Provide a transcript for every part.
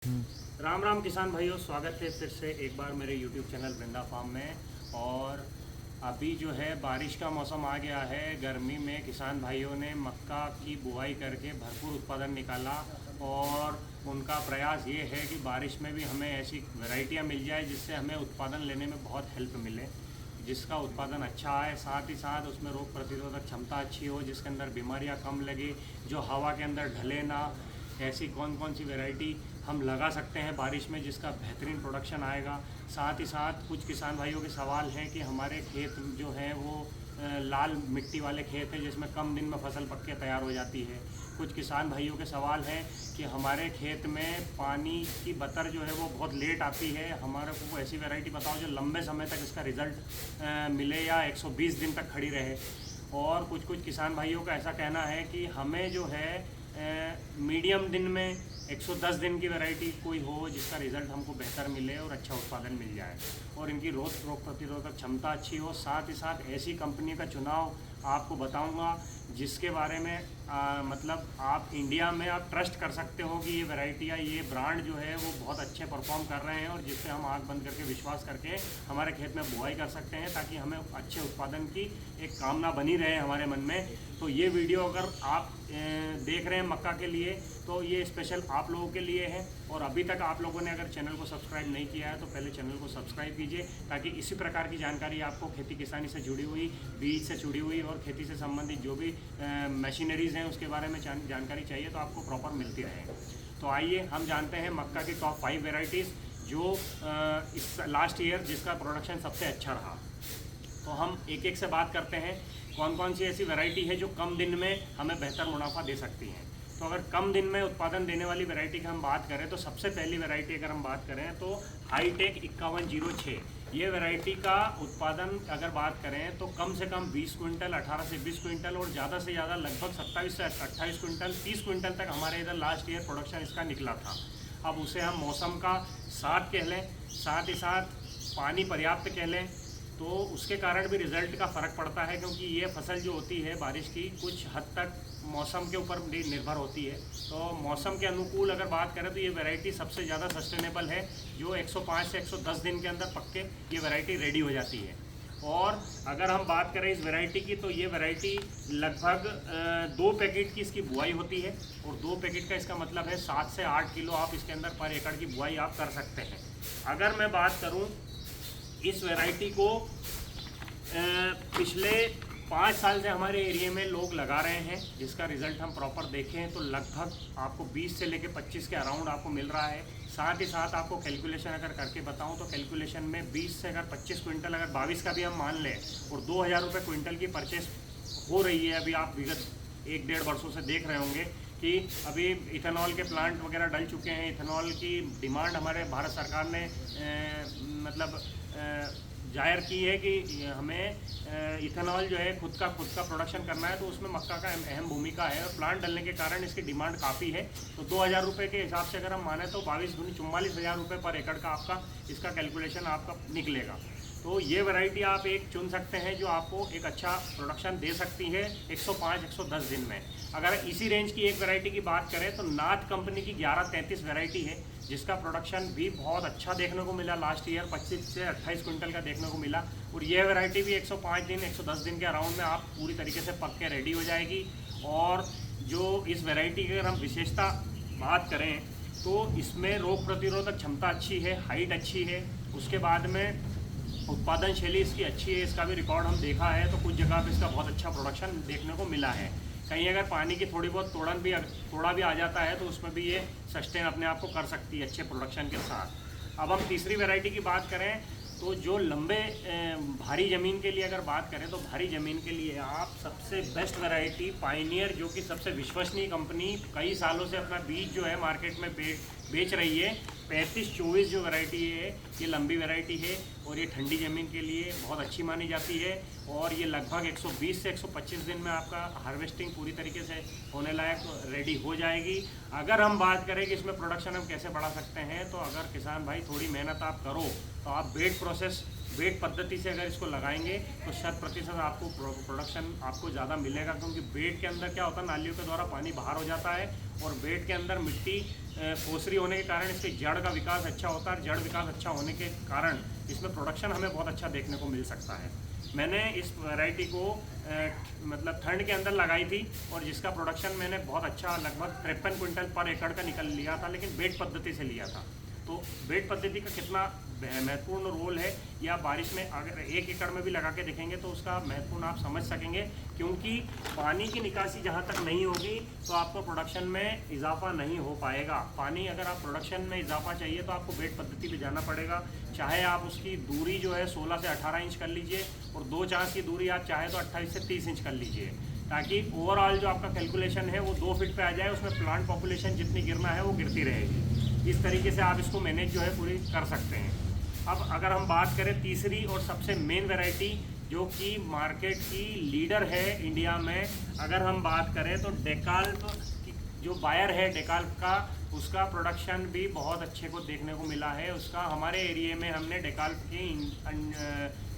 राम राम किसान भाइयों, स्वागत है फिर से एक बार मेरे YouTube चैनल वृंदा फार्म में। और अभी जो है बारिश का मौसम आ गया है। गर्मी में किसान भाइयों ने मक्का की बुआई करके भरपूर उत्पादन निकाला और उनका प्रयास ये है कि बारिश में भी हमें ऐसी वैरायटियाँ मिल जाए जिससे हमें उत्पादन लेने में बहुत हेल्प मिले, जिसका उत्पादन अच्छा आए, साथ ही साथ उसमें रोग प्रतिरोधक क्षमता अच्छी हो, जिसके अंदर बीमारियां कम लगे, जो हवा के अंदर ढले ना। ऐसी कौन कौन सी वैरायटी हम लगा सकते हैं बारिश में जिसका बेहतरीन प्रोडक्शन आएगा। साथ ही साथ कुछ किसान भाइयों के सवाल हैं कि हमारे खेत जो हैं वो लाल मिट्टी वाले खेत हैं जिसमें कम दिन में फसल पक के तैयार हो जाती है। कुछ किसान भाइयों के सवाल हैं कि हमारे खेत में पानी की बतर जो है वो बहुत लेट आती है, हमारे को ऐसी वैरायटी बताओ जो लंबे समय तक इसका रिज़ल्ट मिले या 120 दिन तक खड़ी रहे। और कुछ किसान भाइयों का ऐसा कहना है कि हमें जो है मीडियम दिन में 110 दिन की वैरायटी कोई हो जिसका रिज़ल्ट हमको बेहतर मिले और अच्छा उत्पादन मिल जाए और इनकी रोग प्रतिरोधक क्षमता अच्छी हो। साथ ही साथ ऐसी कंपनी का चुनाव आपको बताऊंगा जिसके बारे में मतलब आप इंडिया में आप ट्रस्ट कर सकते हो कि ये वैरायटी या ये ब्रांड जो है वो बहुत अच्छे परफॉर्म कर रहे हैं और जिससे हम आँख बंद करके विश्वास करके हमारे खेत में बुआई कर सकते हैं ताकि हमें अच्छे उत्पादन की एक कामना बनी रहे हमारे मन में। तो ये वीडियो अगर आप देख रहे हैं मक्का के लिए तो ये स्पेशल आप लोगों के लिए है। और अभी तक आप लोगों ने अगर चैनल को सब्सक्राइब नहीं किया है तो पहले चैनल को सब्सक्राइब कीजिए ताकि इसी प्रकार की जानकारी आपको खेती किसानी से जुड़ी हुई, बीज से जुड़ी हुई और खेती से संबंधित जो भी मशीनरीज़ हैं उसके बारे में जानकारी चाहिए तो आपको प्रॉपर मिलती रहे। तो आइए हम जानते हैं मक्का की टॉप 5 वेराइटीज़ जो इस लास्ट ईयर जिसका प्रोडक्शन सबसे अच्छा रहा। तो हम एक एक से बात करते हैं कौन कौन सी ऐसी वैरायटी है जो कम दिन में हमें बेहतर मुनाफा दे सकती हैं। तो अगर कम दिन में उत्पादन देने वाली वैरायटी की हम बात करें तो सबसे पहली वैरायटी अगर हम बात करें तो हाईटेक 5106, ये वैरायटी का उत्पादन अगर बात करें तो कम से कम 20 क्विंटल, 18 से 20 क्विंटल और ज़्यादा से ज़्यादा लगभग 27 से 28 क्विंटल, 30 क्विंटल तक हमारे इधर लास्ट ईयर प्रोडक्शन इसका निकला था। अब उसे हम मौसम का साथ कह लें, साथ ही साथ पानी पर्याप्त कह लें, तो उसके कारण भी रिज़ल्ट का फ़र्क पड़ता है क्योंकि ये फसल जो होती है बारिश की कुछ हद तक मौसम के ऊपर निर्भर होती है। तो मौसम के अनुकूल अगर बात करें तो ये वैरायटी सबसे ज़्यादा सस्टेनेबल है जो 105 से 110 दिन के अंदर पक के ये वैरायटी रेडी हो जाती है। और अगर हम बात करें इस वैरायटी की तो ये वैरायटी लगभग 2 पैकेट की इसकी बुआई होती है और 2 पैकेट का इसका मतलब है 7 से 8 किलो आप इसके अंदर पर एकड़ की बुआई आप कर सकते हैं। अगर मैं बात करूँ इस वैरायटी को पिछले 5 साल से हमारे एरिया में लोग लगा रहे हैं जिसका रिज़ल्ट हम प्रॉपर देखें तो लगभग आपको 20 से लेकर 25 के अराउंड आपको मिल रहा है। साथ ही साथ आपको कैलकुलेशन अगर करके बताऊं तो कैलकुलेशन में 20 से अगर 25 क्विंटल, अगर 22 का भी हम मान लें और 2000 रुपये क्विंटल की परचेस हो रही है। अभी आप विगत 1-1.5 वर्षों से देख रहे होंगे कि अभी इथेनॉल के प्लांट वगैरह डल चुके हैं। इथेनॉल की डिमांड हमारे भारत सरकार ने जाहिर की है कि हमें इथेनॉल जो है खुद का प्रोडक्शन करना है तो उसमें मक्का का अहम भूमिका है और प्लांट डलने के कारण इसकी डिमांड काफ़ी है। तो 2000 रुपये के हिसाब से अगर हम माने तो 22 दूनी 44,000 रुपये पर एकड़ का आपका इसका कैलकुलेशन आपका निकलेगा। तो ये वैरायटी आप एक चुन सकते हैं जो आपको एक अच्छा प्रोडक्शन दे सकती है 105-110 दिन में। अगर इसी रेंज की एक वैरायटी की बात करें तो नाथ कंपनी की 1133 वैरायटी है जिसका प्रोडक्शन भी बहुत अच्छा देखने को मिला लास्ट ईयर, 25 से 28 क्विंटल का देखने को मिला। और यह वैरायटी भी 105 दिन 110 दिन के अराउंड में आप पूरी तरीके से पक के रेडी हो जाएगी। और जो इस वैरायटी की अगर हम विशेषता बात करें तो इसमें रोग प्रतिरोधक क्षमता अच्छी है, हाइट अच्छी है, उसके बाद में उत्पादन शैली इसकी अच्छी है। इसका भी रिकॉर्ड हम देखा है तो कुछ जगह पे इसका बहुत अच्छा प्रोडक्शन देखने को मिला है। कहीं अगर पानी की थोड़ी बहुत थोड़ा भी आ जाता है तो उसमें भी ये सस्टेन अपने आप को कर सकती है अच्छे प्रोडक्शन के साथ। अब हम तीसरी वैरायटी की बात करें तो जो लंबे भारी ज़मीन के लिए अगर बात करें तो भारी ज़मीन के लिए आप सबसे बेस्ट वैरायटी पायनियर, जो कि सबसे विश्वसनीय कंपनी कई सालों से अपना बीज जो है मार्केट में बेच रही है, 3524 जो वैरायटी है ये लंबी वैरायटी है और ये ठंडी ज़मीन के लिए बहुत अच्छी मानी जाती है। और ये लगभग 120 से 125 दिन में आपका हार्वेस्टिंग पूरी तरीके से होने लायक रेडी हो जाएगी। अगर हम बात करें कि इसमें प्रोडक्शन हम कैसे बढ़ा सकते हैं तो अगर किसान भाई थोड़ी मेहनत आप करो तो आप बेड पद्धति से अगर इसको लगाएंगे तो 100% आपको प्रोडक्शन आपको ज़्यादा मिलेगा, क्योंकि बेड के अंदर क्या होता है, नालियों के द्वारा पानी बाहर हो जाता है और बेड के अंदर मिट्टी पोसरी होने के कारण इसके जड़ का विकास अच्छा होता है। जड़ विकास अच्छा होने के कारण इसमें प्रोडक्शन हमें बहुत अच्छा देखने को मिल सकता है। मैंने इस वैरायटी को मतलब ठंड के अंदर लगाई थी और जिसका प्रोडक्शन मैंने बहुत अच्छा लगभग 53 क्विंटल पर एकड़ का निकल लिया था, लेकिन बेड पद्धति से लिया था। तो बेड पद्धति का कितना महत्वपूर्ण रोल है या बारिश में अगर 1 एकड़ में भी लगा के देखेंगे तो उसका महत्वपूर्ण आप समझ सकेंगे, क्योंकि पानी की निकासी जहाँ तक नहीं होगी तो आपको प्रोडक्शन में इजाफा नहीं हो पाएगा। पानी अगर आप प्रोडक्शन में इजाफा चाहिए तो आपको बेड पद्धति पे जाना पड़ेगा। चाहे आप उसकी दूरी जो है 16 से 18 इंच कर लीजिए और 2 चांस की दूरी आप चाहे तो 28 से 30 इंच कर लीजिए, ताकि ओवरऑल जो आपका कैलकुलेशन है वो 2 फीट पे आ जाए। उसमें प्लांट पॉपुलेशन जितनी गिरना है वो गिरती रहेगी। इस तरीके से आप इसको मैनेज जो है पूरी कर सकते हैं। अब अगर हम बात करें तीसरी और सबसे मेन वैरायटी जो कि मार्केट की लीडर है इंडिया में, अगर हम बात करें तो डेकाल्प जो बायर है डेकाल्प का, उसका प्रोडक्शन भी बहुत अच्छे को देखने को मिला है। उसका हमारे एरिए में हमने डेकाल्प की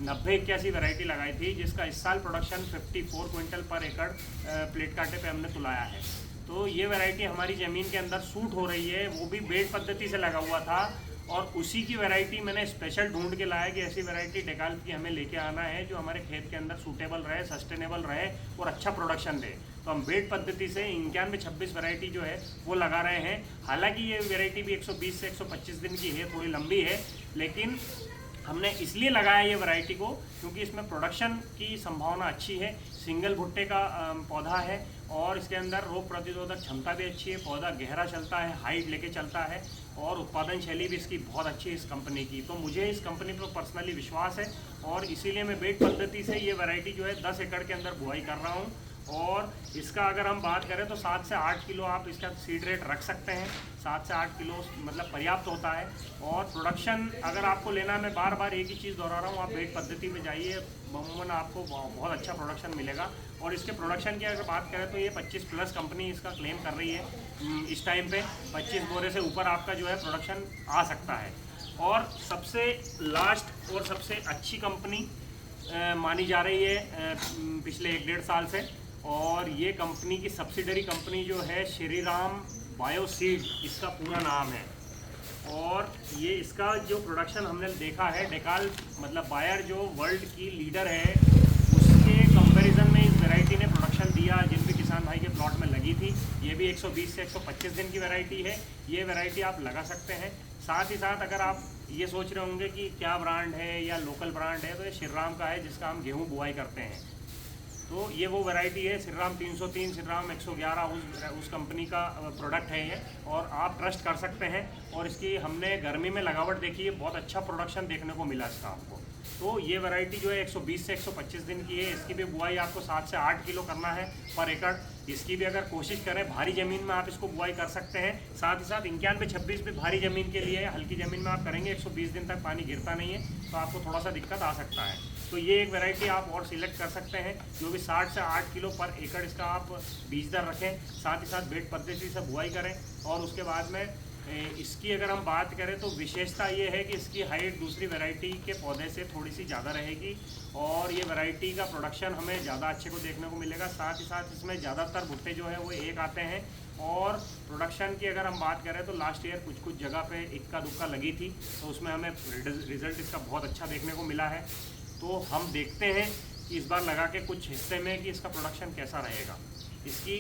90-81 वैरायटी लगाई थी, जिसका इस साल प्रोडक्शन 54 क्विंटल पर एकड़ प्लेट कांटे पे हमने तुलाया है। तो ये वैरायटी हमारी ज़मीन के अंदर सूट हो रही है, वो भी बेड पद्धति से लगा हुआ था और उसी की वैरायटी मैंने स्पेशल ढूंढ के लाया कि ऐसी वैरायटी डेकाल्प की हमें लेके आना है जो हमारे खेत के अंदर सूटेबल रहे, सस्टेनेबल रहे और अच्छा प्रोडक्शन दे। तो हम बेड पद्धति से 91-26 वैरायटी जो है वो लगा रहे हैं। हालांकि ये वैरायटी भी 120 से 125 दिन की है, थोड़ी लंबी है, लेकिन हमने इसलिए लगाया ये वैरायटी को क्योंकि इसमें प्रोडक्शन की संभावना अच्छी है। सिंगल भुट्टे का पौधा है और इसके अंदर रोग प्रतिरोधक क्षमता भी अच्छी है, पौधा गहरा चलता है, हाइट लेके चलता है और उत्पादन शैली भी इसकी बहुत अच्छी है इस कंपनी की। तो मुझे इस कंपनी पर पर्सनली विश्वास है और इसीलिए मैं बेड पद्धति से ये वैरायटी जो है 10 एकड़ के अंदर बुआई कर रहा हूँ। और इसका अगर हम बात करें तो 7 से 8 किलो आप इसका सीड रेट रख सकते हैं। 7 से 8 किलो मतलब पर्याप्त होता है। और प्रोडक्शन अगर आपको लेना है, मैं बार बार एक ही चीज़ दोहरा रहा हूँ, आप बेड पद्धति में जाइए, अमूमन आपको बहुत अच्छा प्रोडक्शन मिलेगा। और इसके प्रोडक्शन की अगर बात करें तो ये 25+ कंपनी इसका क्लेम कर रही है इस टाइम पे। 25 बोरे से ऊपर आपका जो है प्रोडक्शन आ सकता है। और सबसे लास्ट और सबसे अच्छी कंपनी मानी जा रही है पिछले 1-1.5 साल से, और ये कंपनी की सब्सिडरी कंपनी जो है श्री राम बायोसीड इसका पूरा नाम है। और ये इसका जो प्रोडक्शन हमने देखा है, डेकाल्प मतलब बायर जो वर्ल्ड की लीडर है, उसके कंपैरिजन में इस वैरायटी ने प्रोडक्शन दिया जिन भी किसान भाई के प्लॉट में लगी थी। ये भी 120 से 125 दिन की वैरायटी है। ये वैरायटी आप लगा सकते हैं। साथ ही साथ अगर आप ये सोच रहे होंगे कि क्या ब्रांड है या लोकल ब्रांड है, तो ये श्री राम का है जिसका हम गेहूँ बुआई करते हैं। तो ये वो वैरायटी है श्री राम 303, श्री राम 111 उस कंपनी का प्रोडक्ट है ये, और आप ट्रस्ट कर सकते हैं। और इसकी हमने गर्मी में लगावट देखी है, बहुत अच्छा प्रोडक्शन देखने को मिला इसका आपको। तो ये वैरायटी जो है 120 से 125 दिन की है। इसकी भी बुआई आपको 7 से 8 किलो करना है पर एकड़। इसकी भी अगर कोशिश करें भारी ज़मीन में आप इसको बुआई कर सकते हैं। साथ ही साथ 91-26 भी भारी ज़मीन के लिए है। हल्की ज़मीन में आप करेंगे 120 दिन तक पानी गिरता नहीं है, तो आपको थोड़ा सा दिक्कत आ सकता है। तो ये एक वैरायटी आप और सिलेक्ट कर सकते हैं जो भी 60 से 8 किलो पर एकड़ इसका आप बीज दर रखें। साथ ही साथ बेड पद्धति से बुआई करें। और उसके बाद में इसकी अगर हम बात करें तो विशेषता ये है कि इसकी हाइट दूसरी वैरायटी के पौधे से थोड़ी सी ज़्यादा रहेगी और ये वैरायटी का प्रोडक्शन हमें ज़्यादा अच्छे को देखने को मिलेगा। साथ ही साथ इसमें ज़्यादातर भुट्टे जो है वो एक आते हैं। और प्रोडक्शन की अगर हम बात करें तो लास्ट ईयर कुछ जगह पे इक्का दुक्का लगी थी, तो उसमें हमें रिज़ल्ट इसका बहुत अच्छा देखने को मिला है। तो हम देखते हैं कि इस बार लगा के कुछ हिस्से में कि इसका प्रोडक्शन कैसा रहेगा। इसकी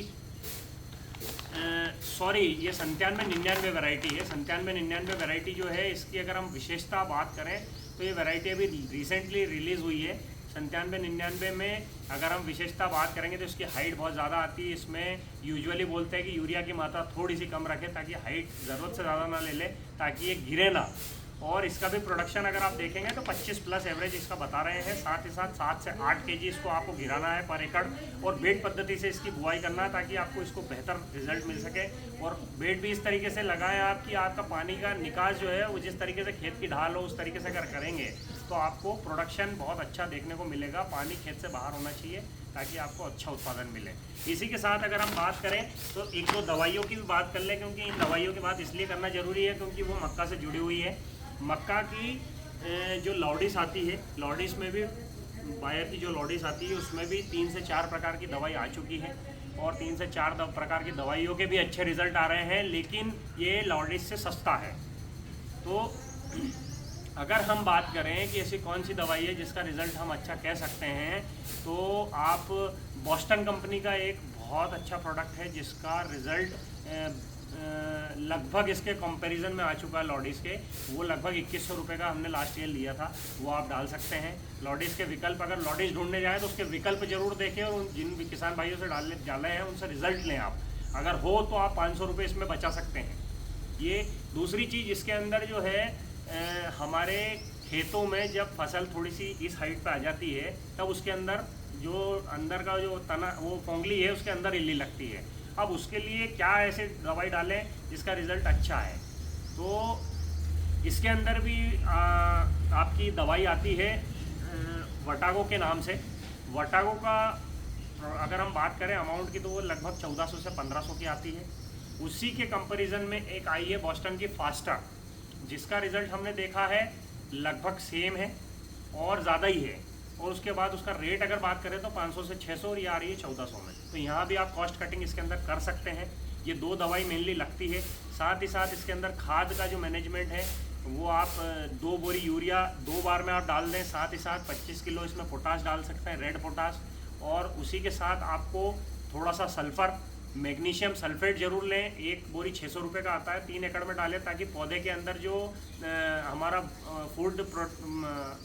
ये 97-99 वैरायटी है। 97-99 वैरायटी जो है इसकी अगर हम विशेषता बात करें तो ये वैरायटी अभी रिसेंटली रिलीज़ हुई है। 97-99 में अगर हम विशेषता बात करेंगे तो इसकी हाइट बहुत ज़्यादा आती है। इसमें यूजुअली बोलते हैं कि यूरिया की मात्रा थोड़ी सी कम रखें ताकि हाइट ज़रूरत से ज़्यादा ना ले ले, ताकि ये गिरे ना। और इसका भी प्रोडक्शन अगर आप देखेंगे तो 25+ एवरेज इसका बता रहे हैं। साथ ही साथ 7 से 8 केजी इसको आपको गिराना है पर एकड़। और बेड पद्धति से इसकी बुआई करना है ताकि आपको इसको बेहतर रिजल्ट मिल सके। और बेड भी इस तरीके से लगाएं आप कि आपका पानी का निकास जो है वो जिस तरीके से खेत की ढाल हो उस तरीके से अगर करेंगे तो आपको प्रोडक्शन बहुत अच्छा देखने को मिलेगा। पानी खेत से बाहर होना चाहिए ताकि आपको अच्छा उत्पादन मिले। इसी के साथ अगर हम बात करें तो 1-2 दवाइयों की भी बात कर लें, क्योंकि इन दवाइयों की बात इसलिए करना ज़रूरी है क्योंकि वो मक्का से जुड़ी हुई है। मक्का की जो लॉडिस आती है, लॉडिस में भी बायर की जो लॉडिस आती है उसमें भी 3 से 4 प्रकार की दवाई आ चुकी है और 3 से 4 प्रकार की दवाइयों के भी अच्छे रिजल्ट आ रहे हैं, लेकिन ये लॉडिस से सस्ता है। तो अगर हम बात करें कि ऐसी कौन सी दवाई है जिसका रिज़ल्ट हम अच्छा कह सकते हैं, तो आप बॉस्टन कंपनी का एक बहुत अच्छा प्रोडक्ट है जिसका रिज़ल्ट लगभग इसके कंपैरिजन में आ चुका है लॉडिस के। वो लगभग 2100 रुपये का हमने लास्ट ईयर लिया था, वो आप डाल सकते हैं। लॉडिस के विकल्प, अगर लॉडिस ढूंढने जाएँ तो उसके विकल्प जरूर देखें और जिन भी किसान भाइयों से डाले हैं उनसे रिज़ल्ट लें आप। अगर हो तो आप 500 रुपये इसमें बचा सकते हैं। ये दूसरी चीज़ इसके अंदर जो है, हमारे खेतों में जब फसल थोड़ी सी इस हाइट पे आ जाती है तब उसके अंदर जो अंदर का जो तना, वो पोंगली है, उसके अंदर इल्ली लगती है। अब उसके लिए क्या ऐसे दवाई डालें जिसका रिज़ल्ट अच्छा है, तो इसके अंदर भी आपकी दवाई आती है वटागो के नाम से। वटागो का अगर हम बात करें अमाउंट की तो वो लगभग 1400 से 1500 की आती है। उसी के कंपैरिजन में एक आई है बॉस्टन की फास्टर, जिसका रिज़ल्ट हमने देखा है लगभग सेम है और ज़्यादा ही है। और उसके बाद उसका रेट अगर बात करें तो 500 से 600 और ये आ रही है 1400 में। तो यहाँ भी आप कॉस्ट कटिंग इसके अंदर कर सकते हैं। ये 2 दवाई मेनली लगती है। साथ ही साथ इसके अंदर खाद का जो मैनेजमेंट है वो आप 2 बोरी यूरिया 2 बार में आप डाल दें। साथ ही साथ 25 किलो इसमें पोटाश डाल सकते हैं, रेड पोटाश। और उसी के साथ आपको थोड़ा सा सल्फ़र, मैग्नीशियम सल्फेट ज़रूर लें। 1 बोरी 600 रुपये का आता है, 3 एकड़ में डालें ताकि पौधे के अंदर जो हमारा फूड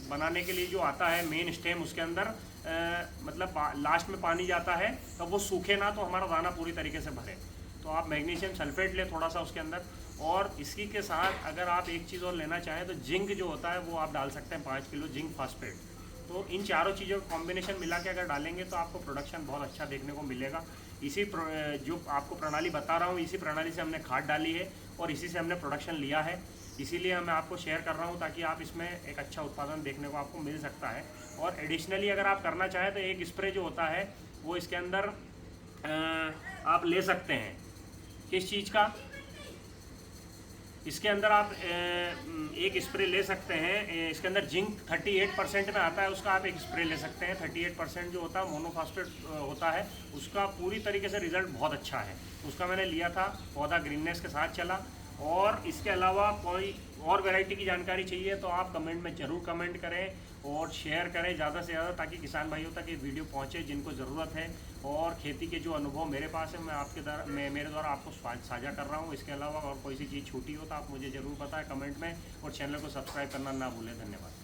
बनाने के लिए जो आता है मेन स्टेम, उसके अंदर मतलब लास्ट में पानी जाता है तब वो सूखे ना, तो हमारा दाना पूरी तरीके से भरे। तो आप मैग्नीशियम सल्फेट लें थोड़ा सा उसके अंदर। और इसी के साथ अगर आप एक चीज़ और लेना चाहें तो जिंक जो होता है वो आप डाल सकते हैं 5 किलो जिंक फास्फेट। तो इन चारों चीज़ों का कॉम्बिनेशन मिला के अगर डालेंगे तो आपको प्रोडक्शन बहुत अच्छा देखने को मिलेगा। इसी जो आपको प्रणाली बता रहा हूँ, इसी प्रणाली से हमने खाद डाली है और इसी से हमने प्रोडक्शन लिया है। इसीलिए मैं आपको शेयर कर रहा हूँ ताकि आप इसमें एक अच्छा उत्पादन देखने को आपको मिल सकता है। और एडिशनली अगर आप करना चाहें तो एक स्प्रे जो होता है वो इसके अंदर आप ले सकते हैं। किस चीज़ का? इसके अंदर आप एक स्प्रे ले सकते हैं। इसके अंदर जिंक 38% में आता है, उसका आप एक स्प्रे ले सकते हैं। 38% जो होता है मोनोफॉस्फेट होता है, उसका पूरी तरीके से रिज़ल्ट बहुत अच्छा है। उसका मैंने लिया था, पौधा ग्रीननेस के साथ चला। और इसके अलावा कोई और वैरायटी की जानकारी चाहिए तो आप कमेंट में ज़रूर कमेंट करें और शेयर करें ज़्यादा से ज़्यादा, ताकि किसान भाइयों तक ये वीडियो पहुँचे जिनको ज़रूरत है। और खेती के जो अनुभव मेरे पास है मैं मेरे द्वारा आपको साझा कर रहा हूँ। इसके अलावा और कोई सी चीज़ छूटी हो तो आप मुझे ज़रूर बताएं कमेंट में, और चैनल को सब्सक्राइब करना ना भूलें। धन्यवाद।